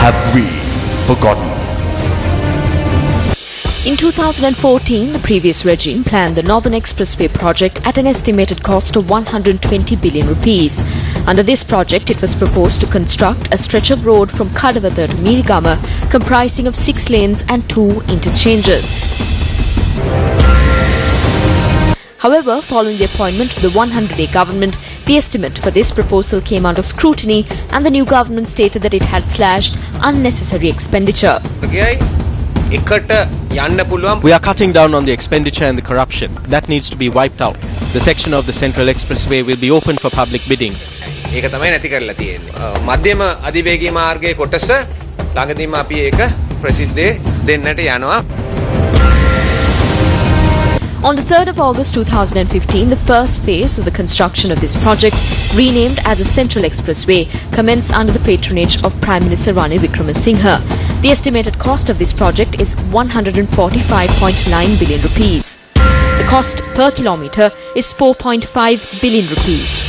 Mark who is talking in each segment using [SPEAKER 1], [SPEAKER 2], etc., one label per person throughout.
[SPEAKER 1] Have we forgotten?
[SPEAKER 2] In 2014, the previous regime planned the Northern Expressway project at an estimated cost of 120 billion rupees. Under this project, it was proposed to construct a stretch of road from Kadawatha to Mirigama, comprising of 6 lanes and 2 interchanges. However, following the appointment of the 100-day government, the estimate for this proposal came under scrutiny, and the new government stated that it had slashed unnecessary expenditure.
[SPEAKER 3] We are cutting down on the expenditure and the corruption. That needs to be wiped out. The section of the Central Expressway will be open for public bidding.
[SPEAKER 4] මධ්‍යම අධිවේගී මාර්ගයේ කොටස ළඟදීම අපි ඒක ප්‍රසිද්ධියේ දෙන්නට යනවා.
[SPEAKER 2] On the 3rd of August 2015, the first phase of the construction of this project, renamed as the Central Expressway, commenced under the patronage of Prime Minister Ranil Wickremesinghe. The estimated cost of this project is 145.9 billion rupees. The cost per kilometre is 4.5 billion rupees.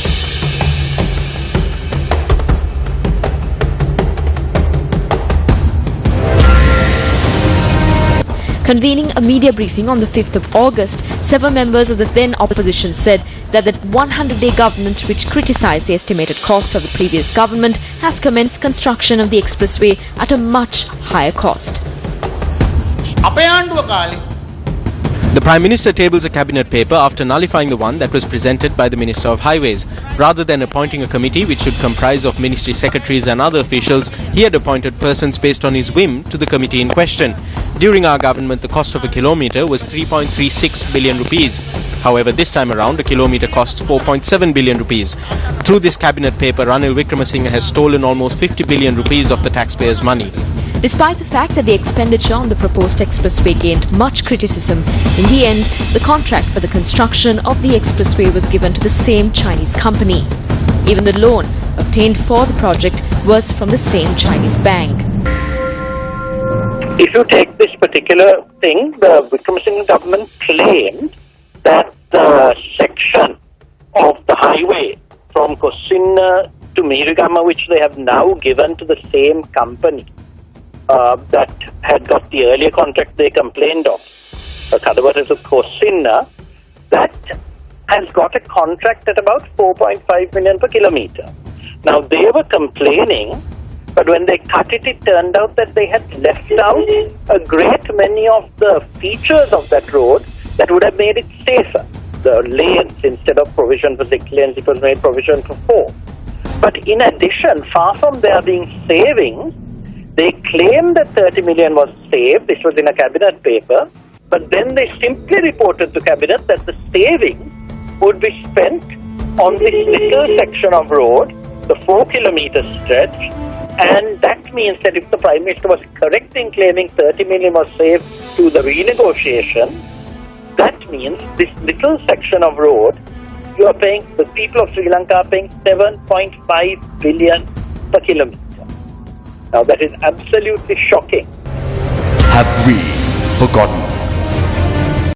[SPEAKER 2] Convening a media briefing on the 5th of August, several members of the then opposition said that the 100-day government, which criticised the estimated cost of the previous government, has commenced construction of the expressway at a much higher cost.
[SPEAKER 3] The Prime Minister tables a cabinet paper after nullifying the one that was presented by the Minister of Highways. Rather than appointing a committee which should comprise of ministry secretaries and other officials, he had appointed persons based on his whim to the committee in question. During our government, the cost of a kilometre was 3.36 billion rupees. However, this time around, a kilometre costs 4.7 billion rupees. Through this cabinet paper, Ranil Wickremesinghe has stolen almost 50 billion rupees of the taxpayers' money.
[SPEAKER 2] Despite the fact that the expenditure on the proposed expressway gained much criticism, in the end, the contract for the construction of the expressway was given to the same Chinese company. Even the loan obtained for the project was from the same Chinese bank.
[SPEAKER 5] If you take this particular thing, the Wickremesinghe government claimed that the section of the highway from Kosinna to Mirigama, which they have now given to the same company, that had got the earlier contract they complained of, Kadawatha to Kosinna, that has got a contract at about 4.5 million per kilometre. Now they were complaining, but when they cut it, it turned out that they had left out a great many of the features of that road that would have made it safer. The lanes, instead of provision for 6 lanes, it was made provision for 4. But in addition, far from there being savings, they claimed that 30 million was saved. This was in a cabinet paper. But then they simply reported to cabinet that the savings would be spent on this little section of road, the 4-kilometre stretch. And that means that if the Prime Minister was correct in claiming 30 million was saved through the renegotiation, that means this little section of road, you are paying, the people of Sri Lanka are paying 7.5 billion per kilometre. Now that is absolutely shocking.
[SPEAKER 1] Have we forgotten?